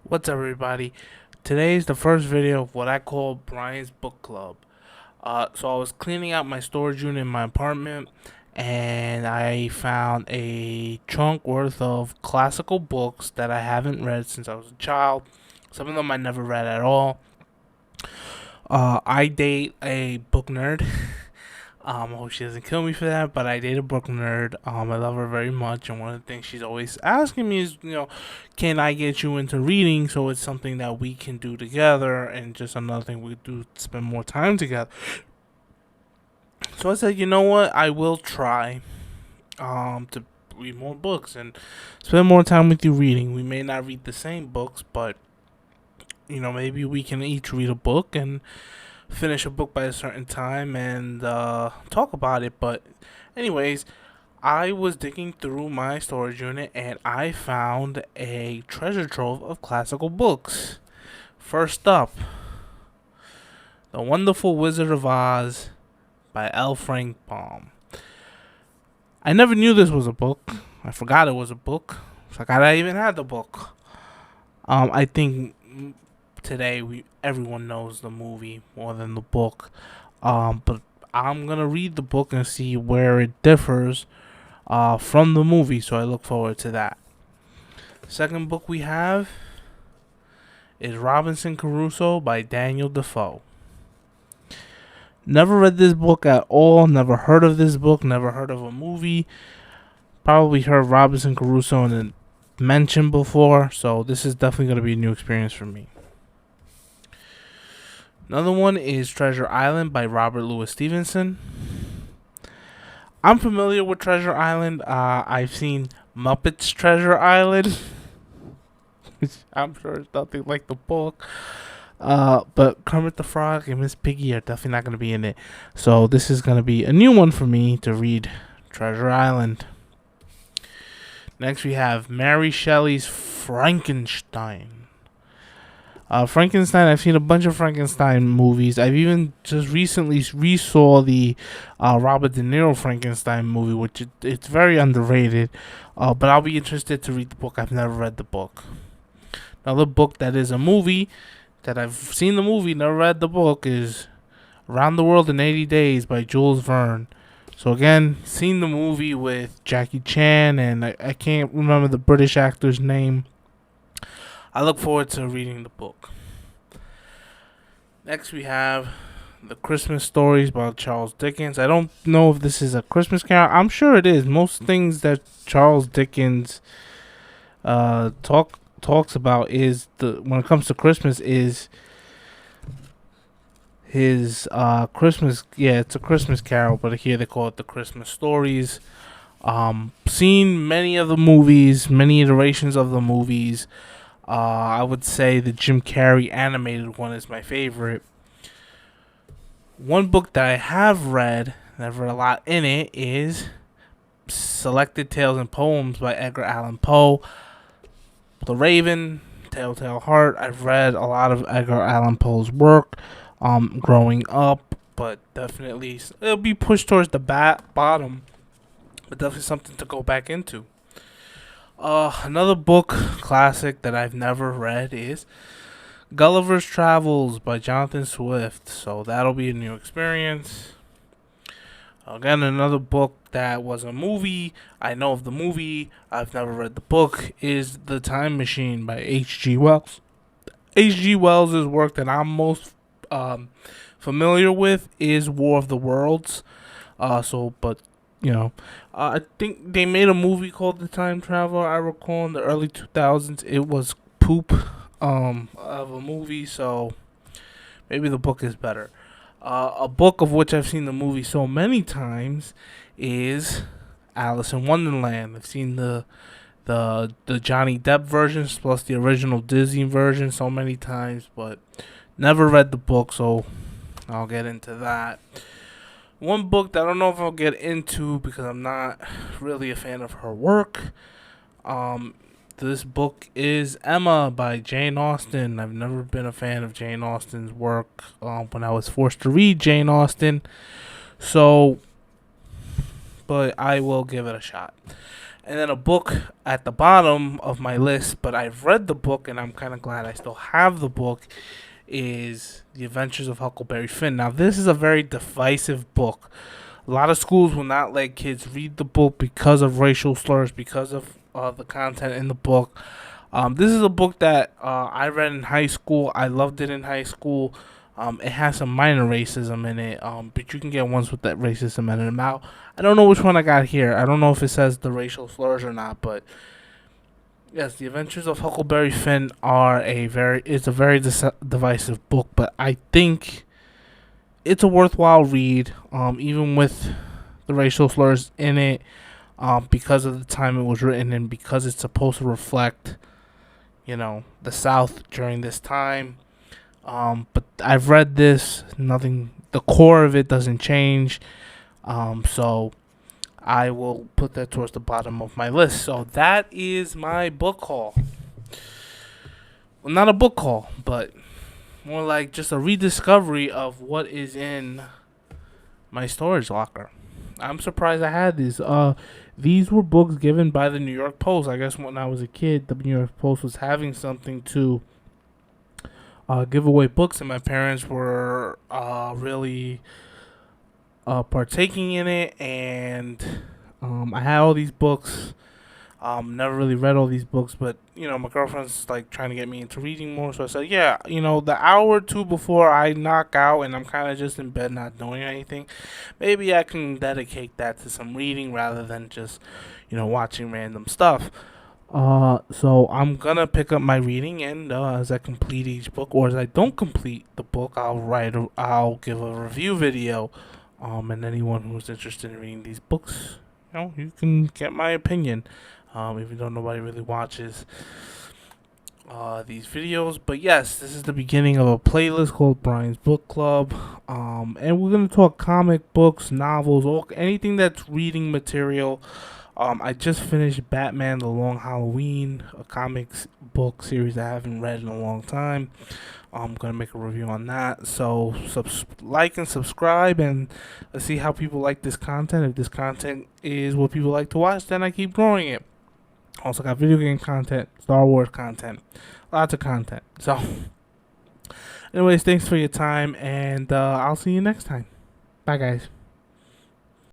What's up, everybody? Today's the first video of what I call Brian's Book Club. So I was cleaning out my storage unit in my apartment, and I found a trunk worth of classical books that I haven't read since I was a child. Some of them I never read at all. I date a book nerd. I hope she doesn't kill me for that, but I date a book nerd. I love her very much, and one of the things she's always asking me is, can I get you into reading? So it's something that we can do together, and just another thing we do to spend more time together. So I said, you know what? I will try, to read more books and spend more time with you reading. We may not read the same books, but maybe we can each read a book and finish a book by a certain time and talk about it. But anyways, I was digging through my storage unit and I found a treasure trove of classical books. First up, The Wonderful Wizard of Oz by L. Frank Baum. I never knew this was a book. I forgot it was a book. Forgot I even had the book. I think today everyone knows the movie more than the book. But I'm gonna read the book and see where it differs from the movie, so I look forward to that. Second book we have is Robinson Crusoe by Daniel Defoe. Never read this book at all, never heard of this book, never heard of a movie. Probably heard Robinson Crusoe and mentioned before, so this is definitely going to be a new experience for me. Another one is Treasure Island by Robert Louis Stevenson. I'm familiar with Treasure Island. I've seen Muppets Treasure Island, which I'm sure is nothing like the book. But Kermit the Frog and Miss Piggy are definitely not going to be in it. So this is going to be a new one for me to read, Treasure Island. Next we have Mary Shelley's Frankenstein. Frankenstein, I've seen a bunch of Frankenstein movies. I've even just recently resaw the Robert De Niro Frankenstein movie, which it's very underrated. But I'll be interested to read the book. I've never read the book. Another book that is a movie that I've seen the movie, never read the book, is Around the World in 80 Days by Jules Verne. So again, seen the movie with Jackie Chan, and I can't remember the British actor's name. I look forward to reading the book. Next we have The Christmas Stories by Charles Dickens. I don't know if this is a Christmas carol. I'm sure it is. Most things that Charles Dickens talks about is when it comes to Christmas is his Christmas. Yeah, it's a Christmas carol, but here they call it The Christmas Stories. Seen many of the movies, many iterations of the movies. I would say the Jim Carrey animated one is my favorite. One book that I have read, never a lot in it, is Selected Tales and Poems by Edgar Allan Poe. The Raven, Telltale Heart. I've read a lot of Edgar Allan Poe's work growing up, but definitely it'll be pushed towards the bottom, but definitely something to go back into. Another book classic that I've never read is Gullivers Travels by Jonathan Swift. So that'll be a new experience. Again, another book that was a movie. I know of the movie. I've never read the book. Is The Time Machine by H.G. Wells. H.G. Wells' work that I'm most familiar with is War of the Worlds. I think they made a movie called The Time Traveler. I recall in the early 2000s. It was poop of a movie, so maybe the book is better. A book of which I've seen the movie so many times is Alice in Wonderland. I've seen the Johnny Depp versions plus the original Disney version so many times, but never read the book, so I'll get into that. One book that I don't know if I'll get into because I'm not really a fan of her work. This book is Emma by Jane Austen. I've never been a fan of Jane Austen's work when I was forced to read Jane Austen. But I will give it a shot. And then a book at the bottom of my list, but I've read the book and I'm kind of glad I still have the book, is The Adventures of Huckleberry Finn. Now, this is a very divisive book. A lot of schools will not let kids read the book because of racial slurs, because of the content in the book. This is a book that I read in high school. I loved it in high school. It has some minor racism in it, but you can get ones with that racism in it. Now, I don't know which one I got here. I don't know if it says the racial slurs or not, but yes, The Adventures of Huckleberry Finn it's a very divisive book, but I think it's a worthwhile read, even with the racial slurs in it, because of the time it was written and because it's supposed to reflect, the South during this time. But I've read this. Nothing. The core of it doesn't change. So I will put that towards the bottom of my list. So that is my book haul. Well, not a book haul, but more like just a rediscovery of what is in my storage locker. I'm surprised I had these. These were books given by the New York Post. I guess when I was a kid, the New York Post was having something to give away books, and my parents were really partaking in it. And I had all these books. Never really read all these books, but my girlfriend's like trying to get me into reading more. So I said, yeah, the hour or two before I knock out and I'm kind of just in bed not doing anything, maybe I can dedicate that to some reading rather than just watching random stuff. So I'm gonna pick up my reading, and as I complete each book, or as I don't complete the book, I'll give a review video. And anyone who's interested in reading these books, you can get my opinion. Even though nobody really watches these videos. But yes, this is the beginning of a playlist called Brian's Book Club. And we're going to talk comic books, novels, anything that's reading material. I just finished Batman The Long Halloween, a comics book series I haven't read in a long time. I'm going to make a review on that. So like and subscribe, and let's see how people like this content. If this content is what people like to watch, then I keep growing it. Also got video game content, Star Wars content, lots of content. So anyways, thanks for your time, and I'll see you next time. Bye, guys.